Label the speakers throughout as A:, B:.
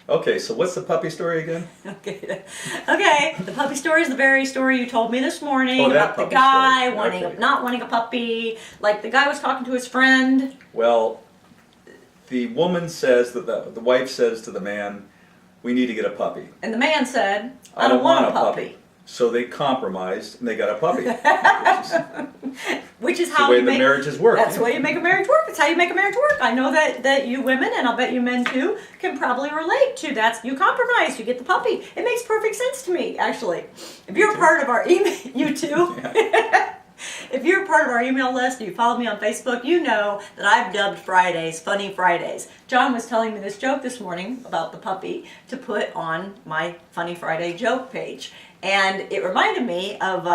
A: Okay, so what's the puppy story again?
B: Okay. Okay. The puppy story is the very story you told me this morning
A: Oh, that
B: about the
A: puppy
B: guy
A: story.
B: wanting
A: Okay.
B: not wanting a puppy. Like the guy was talking to his friend.
A: Well, the woman says that the wife says to the man, "We need to get a puppy."
B: And the man said,
A: I don't want a puppy. So they compromised and they got a puppy.
B: Which is
A: It's
B: how
A: the way
B: you
A: the
B: make,
A: marriages work.
B: That's the way you make a marriage work. It's how you make a marriage work. I know that you women, and I'll bet you men too, can probably relate to that. You compromise, you get the puppy. It makes perfect sense to me, actually. If you're a part of our email, you too.
A: Yeah.
B: If you're a part of our email list, you follow me on Facebook, you know that I've dubbed Fridays Funny Fridays. John was telling me this joke this morning about the puppy to put on my Funny Friday joke page. And it reminded me of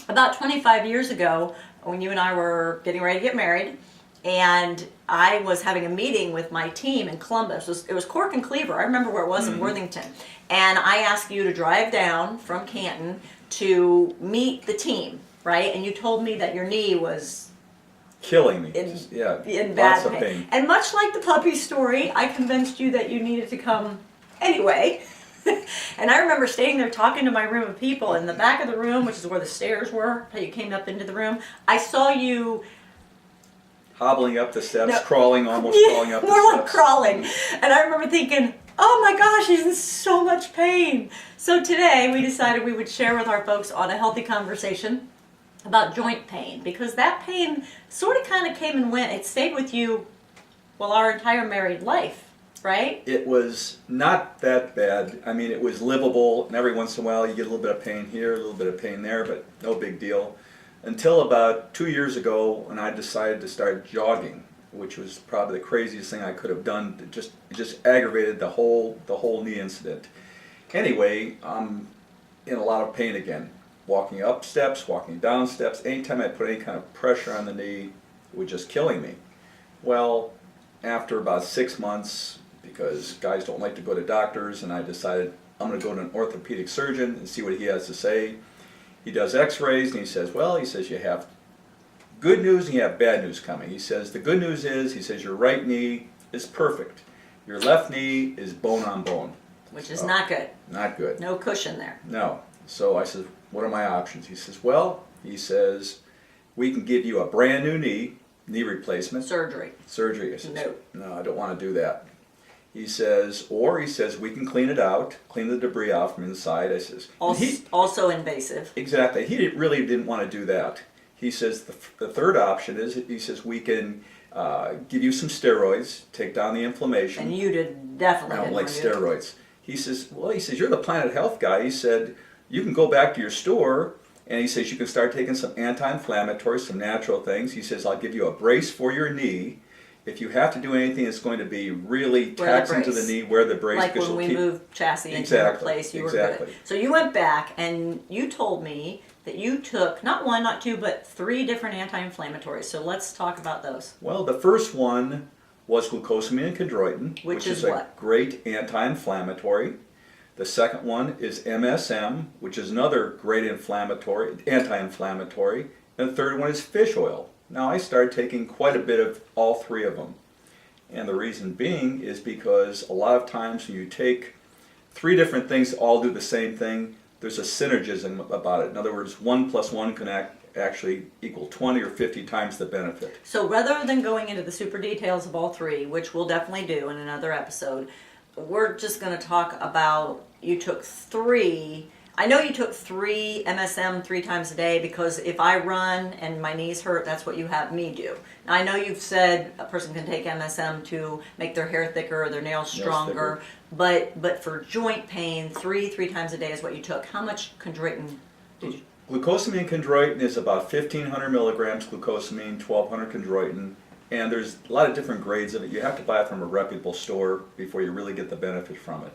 B: about 25 years ago when you and I were getting ready to get married. And I was having a meeting with my team in Columbus. It was Cork and Cleaver. I remember where it was in Worthington. And I asked you to drive down from Canton to meet the team, right? And you told me that your knee was
A: Killing me.
B: in
A: Lots
B: bad
A: of pain.
B: And much like the puppy story, I convinced you that you needed to come anyway. And I remember standing there talking to my room of people in the back of the room, which is where the stairs were, how you came up into the room. I saw you
A: Hobbling up the steps,
B: No.
A: crawling, almost crawling up the
B: more
A: steps.
B: like crawling. And I remember thinking, oh my gosh, he's in so much pain. So today we decided we would share with our folks on a healthy conversation about joint pain, because that pain sort of kind of came and went. It stayed with you, well, our entire married life, right?
A: It was not that bad. I mean, it was livable, and every once in a while you get a little bit of pain here, a little bit of pain there, but no big deal. Until about 2 years ago when I decided to start jogging, which was probably the craziest thing I could have done. It just aggravated the whole knee incident. Anyway, I'm in a lot of pain again. Walking up steps, walking down steps, anytime I put any kind of pressure on the knee, it was just killing me. Well, after about 6 months, because guys don't like to go to doctors, and I decided I'm going to go to an orthopedic surgeon and see what he has to say. He does x-rays and he says, well, he says you have good news and you have bad news coming. He says the good news is, he says your right knee is perfect. Your left knee is bone on bone.
B: Which is not good.
A: Not good.
B: No cushion there.
A: No. So I said, what are my options? He says, well, he says, we can give you a brand new knee replacement.
B: Surgery.
A: Surgery. I says, no, I don't want to do that. He says, we can clean it out, clean the debris out from inside. I says,
B: Also invasive.
A: Exactly. He really didn't want to do that. He says the third option is, he says, we can give you some steroids, take down the inflammation.
B: And you definitely
A: I don't
B: didn't
A: like
B: want to do it.
A: steroids. He says, you're the Planet Health guy. He said, you can go back to your store, and he says, you can start taking some anti-inflammatories, some natural things. He says, I'll give you a brace for your knee. If you have to do anything that's going to be really taxing to the knee, wear the brace.
B: Like when we moved chassis into our place, you were good. So you went back and you told me that you took not one, not two, but 3 different anti-inflammatories. So let's talk about those.
A: Well, the first one was glucosamine and chondroitin, which is a great anti-inflammatory. The second one is MSM, which is another great anti-inflammatory. And the third one is fish oil. Now I started taking quite a bit of all 3 of them. And the reason being is because a lot of times when you take 3 different things that all do the same thing, there's a synergism about it. In other words, 1 plus 1 can actually equal 20 or 50 times the benefit.
B: So rather than going into the super details of all 3, which we'll definitely do in another episode, we're just going to talk about, you took 3. I know you took 3 MSM 3 times a day, because if I run and my knees hurt, that's what you have me do. Now I know you've said a person can take MSM to make their hair thicker or their nails stronger, but for joint pain, 3 times a day is what you took. How much chondroitin did you?
A: Glucosamine chondroitin is about 1,500 milligrams glucosamine, 1,200 chondroitin, and there's a lot of different grades of it. You have to buy it from a reputable store before you really get the benefit from it.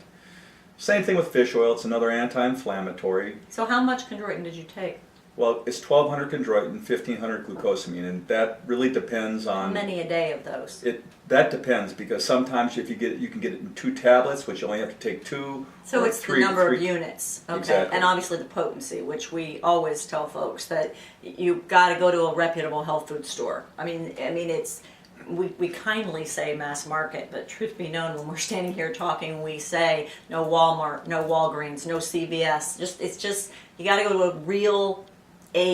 A: Same thing with fish oil. It's another anti-inflammatory.
B: So how much chondroitin did you take?
A: Well, it's 1,200 chondroitin, 1,500 glucosamine, and that really depends on...
B: How many a day of those?
A: That depends, because sometimes if you can get it in 2 tablets, which you only have to take 2.
B: So it's 3, the number of units, okay,
A: exactly.
B: And obviously the potency, which we always tell folks that you've got to go to a reputable health food store. I mean, it's we kindly say mass market, but truth be known, when we're standing here talking, we say no Walmart, no Walgreens, no CVS. It's just you got to go to a real,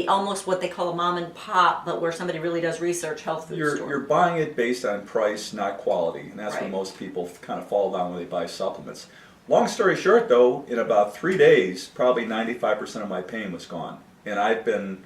B: almost what they call a mom and pop, but where somebody really does research, health food store.
A: You're buying it based on price, not quality, and that's
B: Right.
A: what most people kind of fall down when they buy supplements. Long story short, though, in about 3 days, probably 95% of my pain was gone, and I've been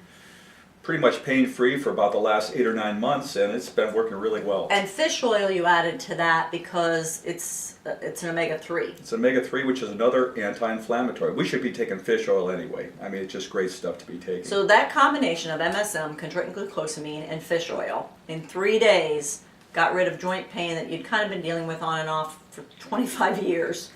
A: pretty much pain-free for about the last 8 or 9 months, and it's been working really well.
B: And fish oil you added to that because it's an omega-3.
A: It's omega-3, which is another anti-inflammatory. We should be taking fish oil anyway. I mean, it's just great stuff to be taking.
B: So that combination of MSM, chondroitin glucosamine, and fish oil in 3 days got rid of joint pain that you'd kind of been dealing with on and off for 25 years.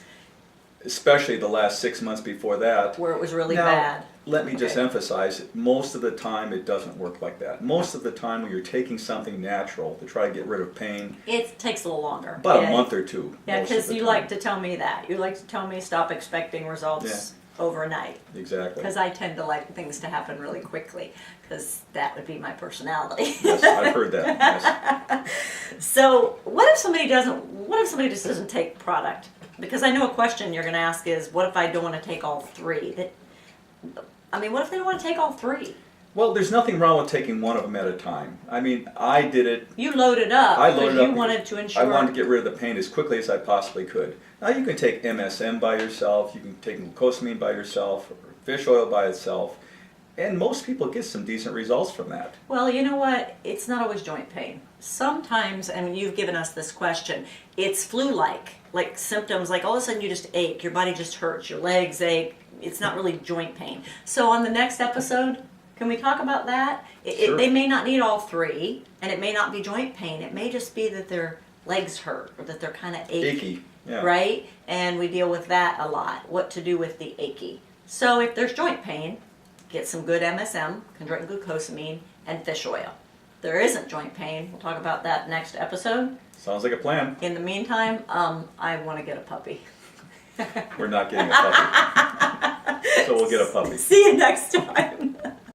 A: Especially the last 6 months before that.
B: Where it was really
A: Now,
B: bad.
A: let me just
B: Okay.
A: emphasize, most of the time it doesn't work like that. Most of the time when you're taking something natural to try to get rid of pain,
B: It takes a little longer.
A: about a month or two.
B: Yeah,
A: most of
B: because
A: the
B: you
A: time.
B: like to tell me that. You like to tell me stop expecting results overnight.
A: Exactly.
B: Because I tend to like things to happen really quickly, because that would be my personality.
A: Yes, I've heard that. Yes.
B: So what if somebody just doesn't take the product? Because I know a question you're going to ask is, what if I don't want to take all three? What if they don't want to take all three?
A: Well, there's nothing wrong with taking one of them at a time. I mean, I did it.
B: You loaded up
A: I
B: because
A: loaded
B: you
A: up
B: wanted to ensure.
A: I wanted to get rid of the pain as quickly as I possibly could. Now you can take MSM by yourself, you can take glucosamine by yourself, or fish oil by itself, and most people get some decent results from that.
B: Well, you know what? It's not always joint pain. Sometimes, you've given us this question, it's flu-like symptoms, like all of a sudden you just ache, your body just hurts, your legs ache. It's not really joint pain. So on the next episode, can we talk about that?
A: Sure.
B: They may not need all three, and it may not be joint pain. It may just be that their legs hurt or that they're kind of
A: Achy. Yeah.
B: right? And we deal with that a lot, what to do with the achy. So if there's joint pain, get some good MSM, chondroitin glucosamine, and fish oil. If there isn't joint pain, we'll talk about that next episode.
A: Sounds like a plan.
B: In the meantime, I want to get a puppy.
A: We're not getting a puppy. So we'll get a puppy.
B: See you next time.